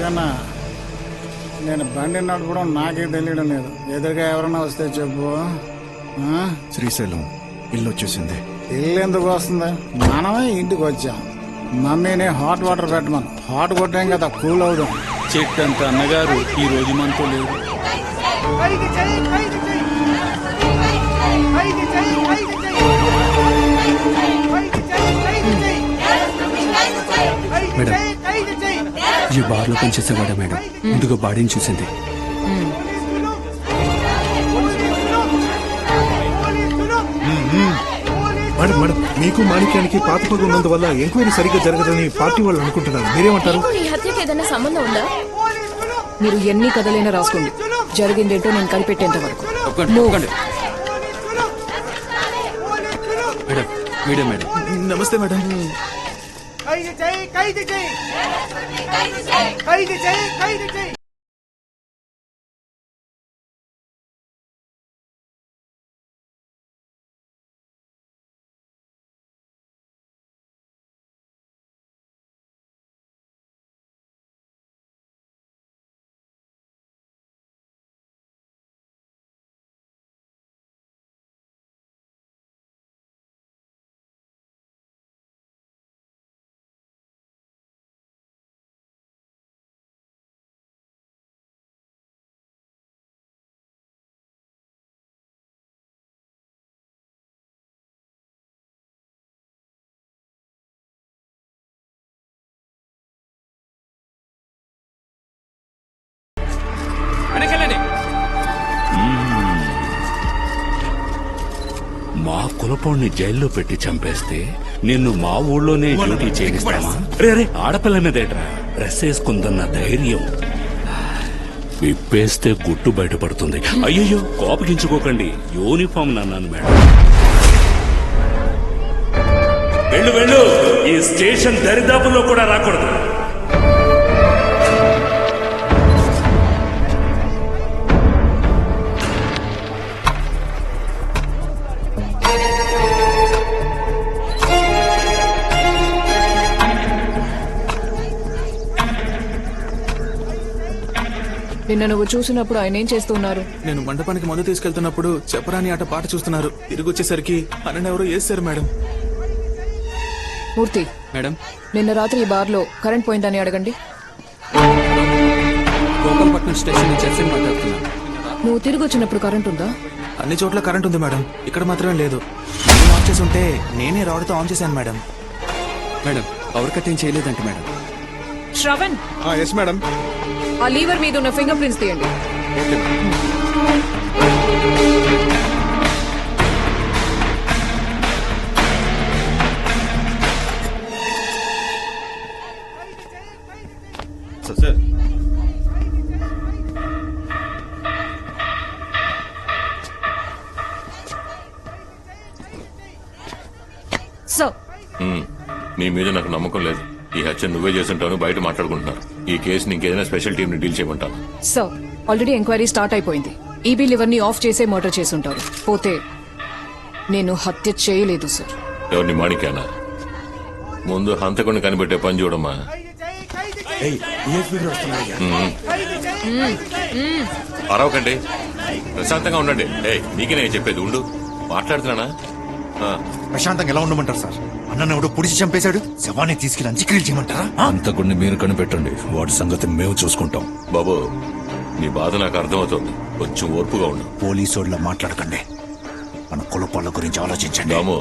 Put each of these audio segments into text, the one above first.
నాకన్నా నేను బండి నడపడం నాకే తెలియడం లేదు. ఎదురుగా ఎవరన్నా వస్తే చెప్పు. శ్రీశైలం ఇల్లు వచ్చేసింది. ఇల్లు ఎందుకు వస్తుంది? మనమే ఇంటికి వచ్చాం. మమ్మీని హాట్ వాటర్ పెట్టమను. హాట్ కొట్టాం కదా, కూల్ అవుదాం. చెట్టంత అన్నగారు ఈ రోజు మనతో లేరు. మేడం, ఈ బార్లో పనిచేసేవాడా మేడం? ముందుగా బాడీని చూసింది. మేడం మేడం, మీకు మాణిక్యానికి పాత పగ ఉన్నందువల్ల ఎంక్వైరీ సరిగ్గా జరగదని పార్టీ వాళ్ళు అనుకుంటున్నారు. మీరేమంటారు? ఈ హత్యకి ఏదైనా సంబంధం ఉందా? మీరు ఎన్ని కథలైనా రాసుకోండి. జరిగిందేంటో నేను కనిపెట్టేంత వరకు. మేడం మేడం నమస్తే మేడం. మా కులపోడిని జైల్లో పెట్టి చంపేస్తే నిన్ను మా ఊళ్ళోనే డ్యూటీ చేయిస్తామా? రే ఆడపిల్ల మీదేట్రా డ్రెస్ వేసుకుందన్న ధైర్యం. విప్పేస్తే గుట్టు బయటపడుతుంది. అయ్యయ్యో కోపగించుకోకండి, యూనిఫామ్ నన్నాను మేడం. వెళ్ళు వెళ్ళు, ఈ స్టేషన్ దరిదాపుల్లో కూడా రాకూడదు. నిన్న నువ్వు చూసినప్పుడు ఆయన ఏం చేస్తున్నారు? నేను మండపానికి మందు తీసుకెళ్తున్నప్పుడు చెప్పరాని ఆట పాట చూస్తున్నారు. తిరిగి వచ్చేసరికి అన్నెవరో వేస్తారు మేడం. మూర్తి మేడం, నిన్న రాత్రి ఈ బార్లో కరెంట్ పోయిందని అడగండి. గోపాలపట్నం స్టేషన్ నుంచి ఎస్ఐ మాట్లాడుతున్నాను. నువ్వు తిరిగి వచ్చినప్పుడు కరెంట్ ఉందా? అన్ని చోట్ల కరెంట్ ఉంది మేడం, ఇక్కడ మాత్రమే లేదు. నేను ఆన్ చేసి ఉంటే నేనే రాడ్తో ఆన్ చేశాను మేడం. మేడం, పవర్ కట్ ఏం చేయలేదంట మేడం. Shravan, yes madam. ఆ లీవర్ మీద ఉన్న ఫింగర్ ప్రింట్స్ తీయండి. సార్ సార్, నీ మీద నాకు నమ్మకం లేదు. ఈ హత్య నువ్వే చేస్తుంటావు, బయట మాట్లాడుకుంటున్నారు. ఈ కేసుని ఇంకేదైనా స్పెషల్ టీం ని డీల్ చేయమంటాను. సార్, ఆల్రెడీ ఎంక్వైరీ స్టార్ట్ అయిపోయింది. ఈబీ లివర్ ని ఆఫ్ చేసే మర్డర్ చేసుంటారు. పోతే నేను హత్య చేయలేదు సార్. ఎవరిని మాణిక్యానా? ముందు హంతకుడిని కనిపెట్టే పని చూడమ్మా. అరవకండి, ప్రశాంతంగా ఉండండి. నీకే నేను చెప్పేది, ఉండు. మాట్లాడుతున్నానా? ప్రశాంతంగా ఎలా ఉండమంటారు సార్? అన్న ఎవడో పొడిచి చంపేశాడు, శవాన్ని తీసుకెళ్ళి అంత్యక్రియలు చేయమంటారా? అంతకుడిని మీరు కనిపెట్టండి, వాడి సంగతి మేము చూసుకుంటాం. బాబు, నీ బాధ నాకు అర్థమవుతుంది. కొంచెం ఓర్పుగా ఉండు. పోలీసోళ్ళ మాట్లాడకండి, మన కులపాళ్ళ గురించి ఆలోచించండి. రాము,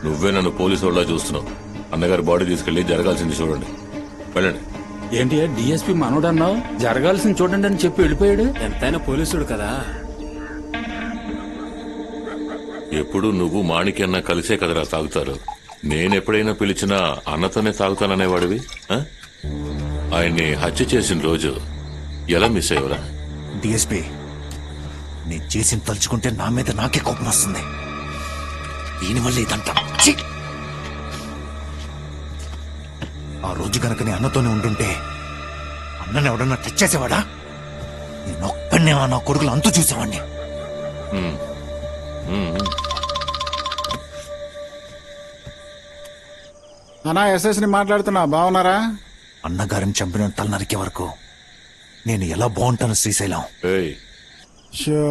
నువ్వే నన్ను పోలీసోళ్ళ చూస్తున్నావు. అన్నగారి బాడీ తీసుకెళ్లి జరగాల్సింది చూడండి. వెళ్ళండి. ఏంటి డిఎస్పీ మనోడన్నావు? జరగాల్సింది చూడండి అని చెప్పి వెళ్ళిపోయాడు. ఎంతైనా పోలీసుడు కదా. ఎప్పుడు నువ్వు మాణిక్యన్న కలిసే కదరా తాగుతారు. నేనెప్పుడైనా పిలిచినా అన్నతోనే తాగుతాననేవాడివి. ఆయన్ని హత్య చేసిన రోజు ఎలా మిస్ అయ్యవరా? డిఎస్పీ, నేను చేసిన తలుచుకుంటే నా మీద నాకే కోపం వస్తుంది. దీనివల్ల ఇదంతా ఆ రోజు గనక నీ అన్నతోనే ఉండుంటే అన్నని ఎవడన్నా టచ్ చేసేవాడా? నేనొక్కడనే నా కొడుకులు అంతు చూసేవాడిని. అన్నా, ఎస్ఎస్ ని మాట్లాడుతున్నా. బాగున్నారా? అన్నగారిని చంపిన తల నరికే వరకు నేను ఎలా బాగుంటాను శ్రీశైలం? ఏయ్, షో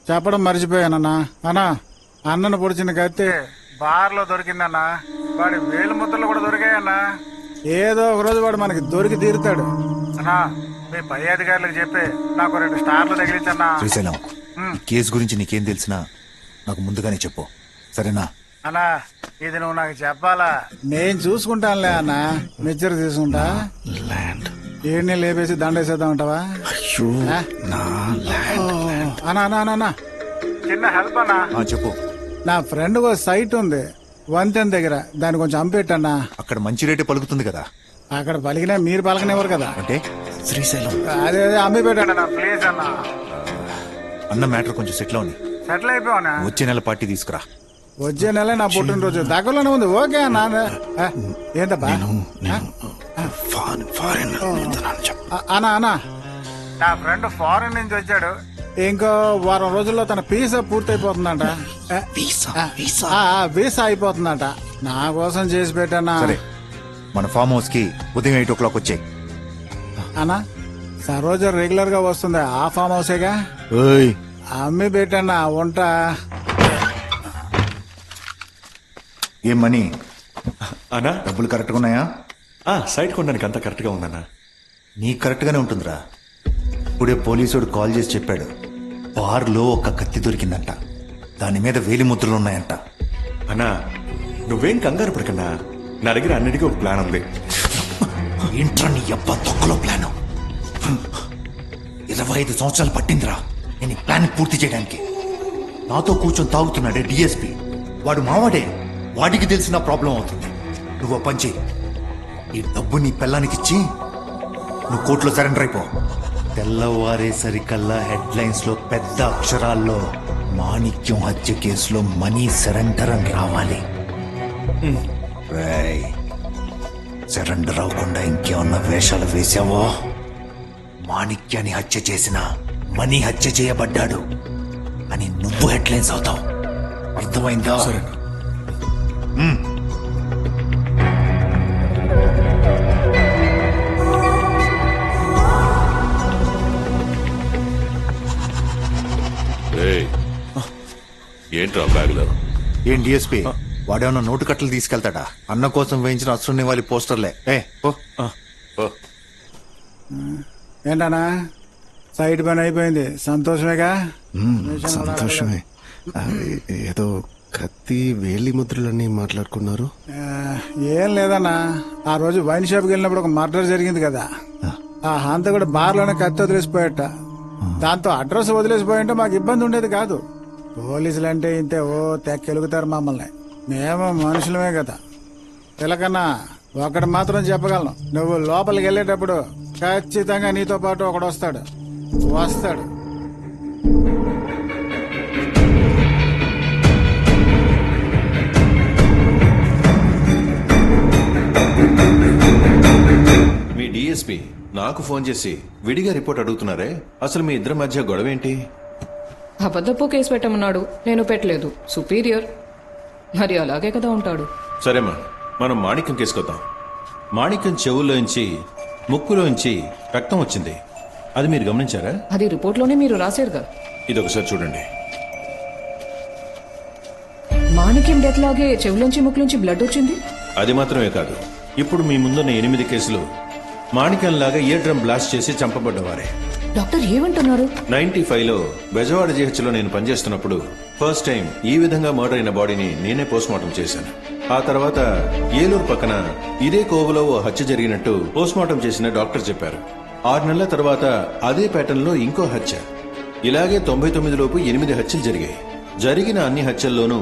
చెప్పడం మర్చిపోయానన్నా. అన్నా, అన్నను పొడిచిన కత్తి బార్లో దొరికిందన్నా. వాడి వేలు ముద్దలు కూడా దొరికాయన్నా. ఏదో ఒక రోజు వాడు మనకి దొరికి తీరుతాడు అన్నా. మీ పై అధికారులకు చెప్పి నాకు 2 స్టార్లు తగిలించన్నా. శ్రీశైలం, ఈ కేసు గురించి నీకేం తెలిసినా నాకు ముందుగానే చెప్పు, సరేనా? అన్నా, ఇది నువ్వు నాకు చెప్పాలా? నేను చూసుకుంటానులే అన్నా. మెచ్చర్ తీసుకుంటా. ఏడ్ని లేపేసి దండేసేద్దాం అంటావా? అన్నా అన్నా అన్నా, చిన్న హెల్ప్ అన్నా. చెప్పు. నా ఫ్రెండ్ ఒక సైట్ ఉంది వంతెన దగ్గర, దాన్ని కొంచెం అంపెట్టన్నా. అక్కడ మంచి రేటే పలుకుతుంది కదా. అక్కడ పలికినా మీరు పలకనివ్వరు కదా. అంటే శ్రీశైలం అదే అదే అమ్మి పెట్టండి అన్న, ప్లీజ్ అన్న. అన్న మ్యాటర్ కొంచెం సెటిల్ అవుని సెటిల్ అయిపోవనా? వచ్చే నెల పార్టీ తీసుకురా. వచ్చే నెల నా పుట్టినరోజు దగ్గరలోనే ఉంది. ఓకే అన్న. ఏంటబ్బా అన్నా అన్నా, నా ఫ్రెండ్ ఫారెన్ నుంచి వచ్చాడు. ఇంకో వారం రోజుల్లో తన వీసా పూర్తయిపోతుందంట. వీసా అయిపోతుందంట. నా కోసం చేసి పెట్టానా. సరే, మన ఫామ్ హౌస్ కి ఉదయం 8 o'clock వచ్చాయి. అన్నా, సరోజ రెగ్యులర్ గా వస్తుంది ఆ ఫామ్ హౌసేగా. అమ్మి పెట్టన్నా వంట. ఏం మనీ అన్నా డబ్బులు కరెక్ట్ గా ఉన్నాయా? సైట్ కొనడానికి అంతా కరెక్ట్ గా ఉందన్నా. నీకు కరెక్ట్ గానే ఉంటుందిరా. ఇప్పుడే పోలీసుడు కాల్ చేసి చెప్పాడు, బార్లో ఒక కత్తి దొరికిందంట, దాని మీద వేలి ముద్రలు ఉన్నాయంట. అన్నా నువ్వేం కంగారు పడకన్నా, నా దగ్గర అన్నిటికీ ఒక ప్లాన్ ఉంది. ఏంట్రా నీ అబ్బా తొక్కలో ప్లాను? 25 సంవత్సరాలు పట్టిందిరా నేను ఈ ప్లాన్ పూర్తి చేయడానికి. నాతో కూర్చొని తాగుతున్నాడే డిఎస్పీ, వాడు మావాడే. వాడికి తెలిసిన ప్రాబ్లం అవుతుంది. నువ్వు పని చెయ్యి, ఈ డబ్బు నీ పెళ్ళానికిచ్చి నువ్వు కోర్టులో సరెండర్ అయిపో. తెల్లవారేసరికల్లా హెడ్లైన్స్ లో పెద్ద అక్షరాల్లో మాణిక్యం హత్య కేసులో మనీ సరెండర్ అని రావాలి. రేయ్, సరెండర్ అవ్వకుండా ఇంకేమన్నా వేషాలు వేసావో, మాణిక్యాన్ని హత్య చేసిన మనీ హత్య చేయబడ్డాడు అని నువ్వు హెడ్లైన్స్ అవుతావు. అర్థమైందా? ఏయ్, ఏంట్రా బ్యాగ్లో? ఏం డిఎస్పీ, వాడేమన్నా నోటు కట్టలు తీసుకెళ్తాడా? అన్న కోసం వేయించిన అసలు వాళ్ళ పోస్టర్లే. ఓ, ఏంటన్నా, సైడ్ పని అయిపోయింది. సంతోషమేగా? సంతోషమే. ఏదో కత్తి వేలి ముద్రలని మాట్లాడుకున్నారు. ఏం లేదన్నా, ఆ రోజు వైన్ షాప్కి వెళ్ళినప్పుడు ఒక మర్డర్ జరిగింది కదా. ఆ హంతకుడు బార్లోనే కత్తి వదిలేసిపోయట. దాంతో అడ్రస్ వదిలేసిపోయింటే మాకు ఇబ్బంది ఉండేది కాదు. పోలీసులు అంటే ఇంతే, ఓ తెక్కెలుగుతారు మమ్మల్ని. మేము మనుషులమే కదా. పిల్లకన్నా ఒకటి మాత్రం చెప్పగలను, నువ్వు లోపలికి వెళ్ళేటప్పుడు ఖచ్చితంగా నీతో పాటు ఒకడు వస్తాడు. మీ డిఎస్పీ నాకు ఫోన్ చేసి విడిగా రిపోర్ట్ అడుగుతున్నారే, అసలు మీ ఇద్దరి మధ్య గొడవ ఏంటి? అబద్ధపు కేసు పెట్టమన్నాడు, నేను పెట్టలేదు. సుపీరియర్, మరి అలాగే కదా ఉంటాడు. సరేమ్మా, మనం మాణిక్యం కేసుకొద్దాం. మాణిక్యం చెవుల్లోంచి ముక్కులోంచి రక్తం వచ్చింది, అది మీరు గమనించారా? అది రిపోర్ట్లోనే మీరు రాశారుగా. ఇది ఒకసారి చూడండి. మాణిక్యం డెత్ లాగే చెవులోంచి ముక్కులోంచి బ్లడ్ వచ్చింది. అది మాత్రమే కాదు, ఇప్పుడు మీ ముందున్న 8 కేసులు మాణిక్యంలాగా ఇయర్ డ్రమ్ బ్లాస్ట్ చేసి చంపబడ్డవారే. డాక్టర్ ఏమంటున్నారు? 95లో బెజవాడ జీహెచ్లో నేను పనిచేస్తున్నప్పుడు ఫస్ట్ టైం ఈ విధంగా మర్డర్ అయిన బాడీని నేనే పోస్ట్మార్టం చేశాను. ఆ తర్వాత ఏలూరు పక్కన ఇదే కోవలో ఓ హత్య జరిగినట్టు పోస్ట్మార్టం చేసిన డాక్టర్ చెప్పారు. 6 నెలల తర్వాత అదే ప్యాటర్న్ లో ఇంకో హత్య. ఇలాగే 99 లోపు 8 హత్యలు జరిగాయి. జరిగిన అన్ని హత్యల్లోనూ